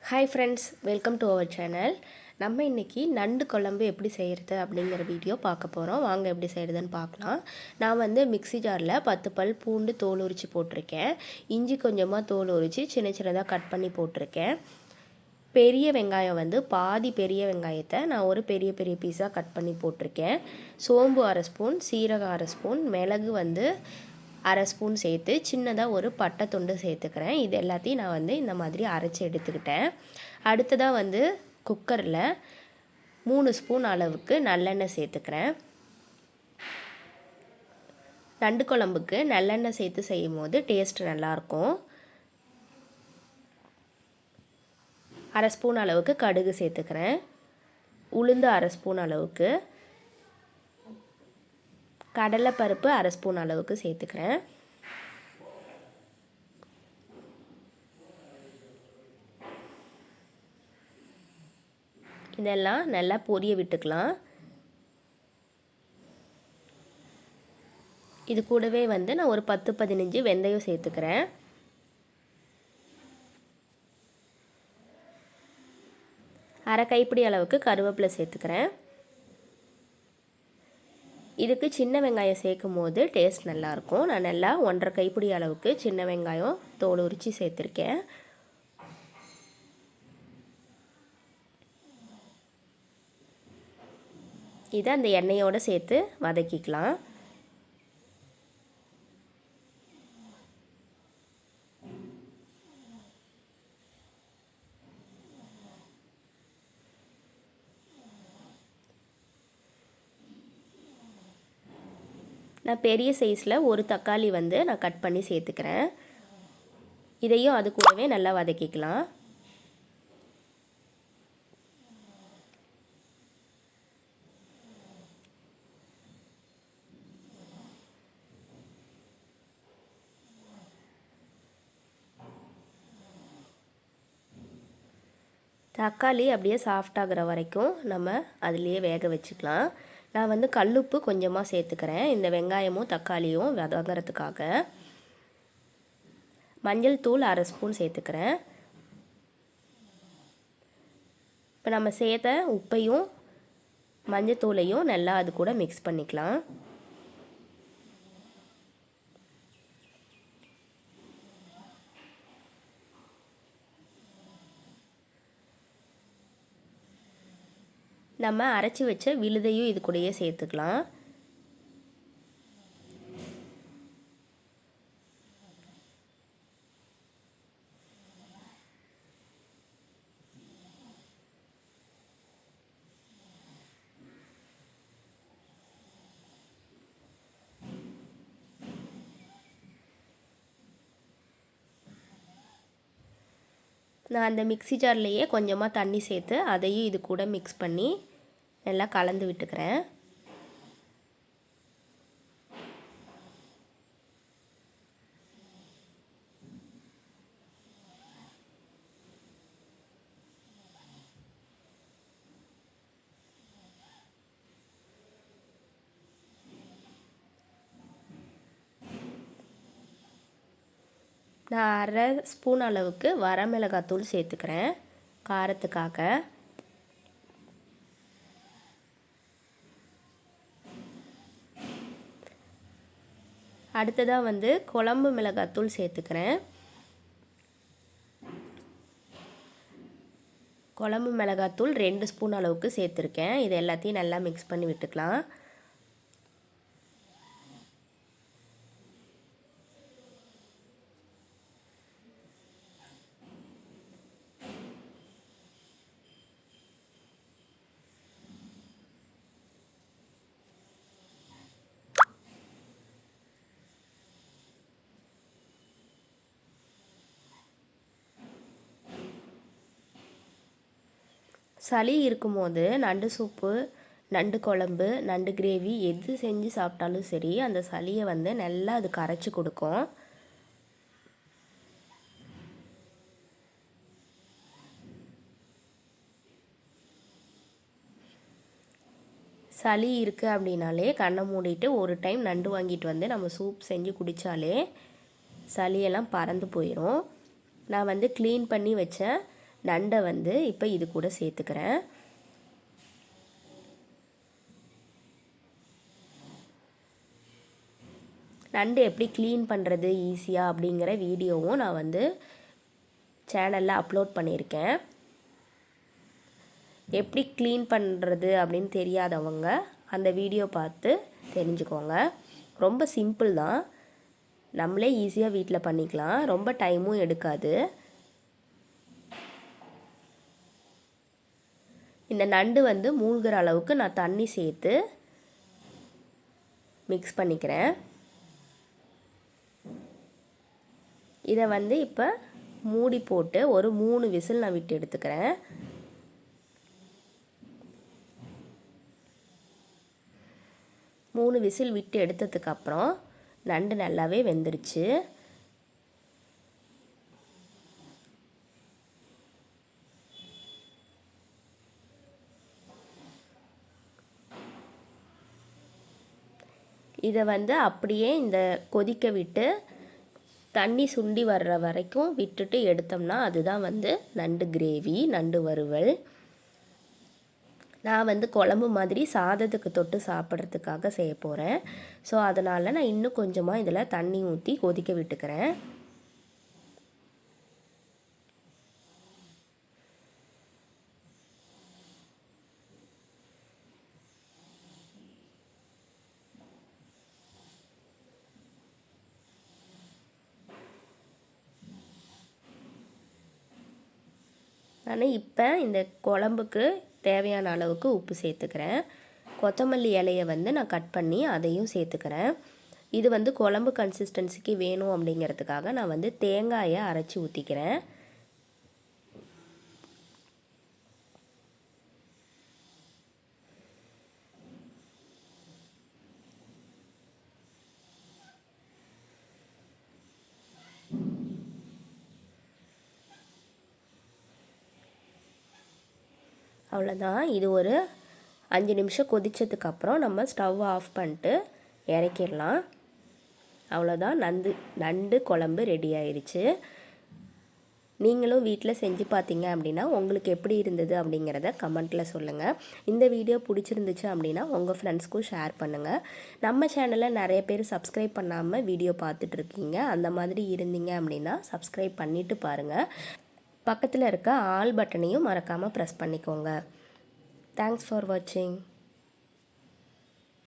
Hi friends, welcome to our channel. நம்ம இன்றைக்கி நண்டு குழம்பு எப்படி செய்கிறது அப்படிங்கிற வீடியோ பார்க்க போகிறோம். வாங்க எப்படி செய்கிறதுன்னு பார்க்கலாம். நான் மிக்ஸி ஜாரில் 10 பல் பூண்டு தோல் உரித்து போட்டிருக்கேன். இஞ்சி கொஞ்சமாக தோல் உரித்து சின்ன சின்னதாக கட் பண்ணி போட்டிருக்கேன். பெரிய வெங்காயம் பாதி பெரிய வெங்காயத்தை நான் ஒரு பெரிய பெரிய பீஸாக கட் பண்ணி போட்டிருக்கேன். சோம்பு 1/2 ஸ்பூன், சீரகம் 1/2 ஸ்பூன், மிளகு 1/2 ஸ்பூன் சேர்த்து சின்னதாக ஒரு பட்டை துண்டு சேர்த்துக்கிறேன். இது எல்லாத்தையும் நான் இந்த மாதிரி அரைச்சி எடுத்துக்கிட்டேன். அடுத்ததாக குக்கரில் 3 ஸ்பூன் அளவுக்கு நல்லெண்ணெய் சேர்த்துக்கிறேன். நண்டு குழம்புக்கு நல்லெண்ணெய் சேர்த்து செய்யும் போது டேஸ்ட் நல்லாயிருக்கும். 1/2 ஸ்பூன் அளவுக்கு கடுகு சேர்த்துக்கிறேன். உளுந்து 1/2 ஸ்பூன் அளவுக்கு, கடலைப்பருப்பு 1/2 ஸ்பூன் அளவுக்கு சேர்த்துக்கிறேன். இதெல்லாம் நல்லா பொரிய விட்டுக்கலாம். இது கூடவே நான் ஒரு 10-15 வெந்தயம் சேர்த்துக்கிறேன். அரை கைப்பிடி அளவுக்கு கருவேப்பிலை சேர்த்துக்கிறேன். இதுக்கு சின்ன வெங்காயம் சேர்க்கும் போது டேஸ்ட் நல்லாயிருக்கும். நான் நல்லா 1.5 கைப்பிடி அளவுக்கு சின்ன வெங்காயம் தோல் உரித்து சேர்த்துருக்கேன். இதை அந்த எண்ணெயோடு சேர்த்து வதக்கிக்கலாம். நான் பெரிய சைஸில் ஒரு தக்காளி நான் கட் பண்ணி சேர்த்துக்கிறேன். இதையும் அது கூடவே நல்லா வதக்கிக்கலாம். தக்காளி அப்படியே சாஃப்டாகிற வரைக்கும் நம்ம அதுலேயே வேக வச்சுக்கலாம். நான் கல்லுப்பு கொஞ்சமாக சேர்த்துக்கிறேன், இந்த வெங்காயமும் தக்காளியும் வதங்கிறதுக்காக. மஞ்சள் தூள் 1/2 ஸ்பூன் சேர்த்துக்கிறேன். இப்போ நம்ம சேர்த்த உப்பையும் மஞ்சள் தூளையும் நல்லா அது கூட மிக்ஸ் பண்ணிக்கலாம். நம்ம அரைச்சி வச்ச விழுதையும் இது கூடயே சேர்த்துக்கலாம். நான் அந்த மிக்ஸி ஜார்லேயே கொஞ்சமாக தண்ணி சேர்த்து அதையும் இது கூட மிக்ஸ் பண்ணி நல்லா கலந்து விட்டுக்கிறேன். நான் 1/2 ஸ்பூன் அளவுக்கு வரமிளகாத்தூள் சேர்த்துக்கிறேன் காரத்துக்காக. அடுத்ததாக குழம்பு மிளகாத்தூள் சேர்த்துக்கிறேன். குழம்பு மிளகாத்தூள் 2 ஸ்பூன் அளவுக்கு சேர்த்துருக்கேன். இது எல்லாத்தையும் நல்லா மிக்ஸ் பண்ணி விட்டுக்கலாம். சளி இருக்கும்போது நண்டு சூப்பு, நண்டு குழம்பு, நண்டு கிரேவி எது செஞ்சு சாப்பிட்டாலும் சரி, அந்த சளியை நல்லா அது கரைச்சி கொடுக்கும். சளி இருக்குது அப்படின்னாலே கண்ணை மூடிட்டு ஒரு டைம் நண்டு வாங்கிட்டு நம்ம சூப் செஞ்சு குடித்தாலே சளியெல்லாம் பறந்து போயிடும். நான் க்ளீன் பண்ணி வச்ச நண்டை வந்து இப்போ இது கூட சேர்த்துக்கிறேன். நண்டு எப்படி க்ளீன் பண்ணுறது ஈஸியாக அப்படிங்கிற வீடியோவும் நான் வந்து சேனலில் அப்லோட் பண்ணியிருக்கேன். எப்படி க்ளீன் பண்ணுறது அப்படின்னு தெரியாதவங்க அந்த வீடியோ பார்த்து தெரிஞ்சுக்கோங்க. ரொம்ப சிம்பிள் தான், நம்மளே ஈஸியாக வீட்டில் பண்ணிக்கலாம், ரொம்ப டைமும் எடுக்காது. இந்த நண்டு வந்து மூழ்கிற அளவுக்கு நான் தண்ணி சேர்த்து மிக்ஸ் பண்ணிக்கிறேன். இதை வந்து இப்போ மூடி போட்டு ஒரு 3 விசில் நான் விட்டு எடுத்துக்கிறேன். மூணு விசில் விட்டு எடுத்ததுக்கப்புறம் நண்டு நல்லாவே வெந்துருச்சு. இதை வந்து அப்படியே இந்த கொதிக்க விட்டு தண்ணி சுண்டி வர்ற வரைக்கும் விட்டுட்டு எடுத்தோம்னா அதுதான் வந்து நண்டு கிரேவி, நண்டு வறுவல். நான் வந்து குழம்பு மாதிரி சாதத்துக்கு தொட்டு சாப்பிட்றதுக்காக செய்ய போகிறேன். ஸோ அதனால் நான் இன்னும் கொஞ்சமாக இதில் தண்ணி ஊற்றி கொதிக்க விட்டுக்கிறேன். நான் இப்போ இந்த குழம்புக்கு தேவையான அளவுக்கு உப்பு சேர்த்துக்கிறேன். கொத்தமல்லி இலையை வந்து நான் கட் பண்ணி அதையும் சேர்த்துக்கிறேன். இது வந்து குழம்பு கன்சிஸ்டன்சிக்கு வேணும் அப்படிங்கிறதுக்காக நான் வந்து தேங்காயை அரைச்சி ஊற்றிக்கிறேன். அவ்வளோதான். இது ஒரு 5 நிமிஷம் கொதித்ததுக்கப்புறம் நம்ம ஸ்டவ் ஆஃப் பண்ணிட்டு இறக்கிடலாம். அவ்வளோதான், நண்டு குழம்பு ரெடி ஆயிடுச்சு. நீங்களும் வீட்டில் செஞ்சு பார்த்தீங்க அப்படின்னா உங்களுக்கு எப்படி இருந்தது அப்படிங்கிறத கமெண்ட்டில் சொல்லுங்கள். இந்த வீடியோ பிடிச்சிருந்துச்சு அப்படின்னா உங்கள் ஃப்ரெண்ட்ஸ்க்கும் ஷேர் பண்ணுங்கள். நம்ம சேனலில் நிறைய பேர் சப்ஸ்கிரைப் பண்ணாமல் வீடியோ பார்த்துட்ருக்கீங்க. அந்த மாதிரி இருந்தீங்க அப்படின்னா சப்ஸ்கிரைப் பண்ணிவிட்டு பாருங்கள். பக்கத்தில் இருக்க ஆல் பட்டனையும் மறக்காமல் ப்ரெஸ் பண்ணிக்கோங்க. தேங்க்ஸ் ஃபார் வாட்சிங்.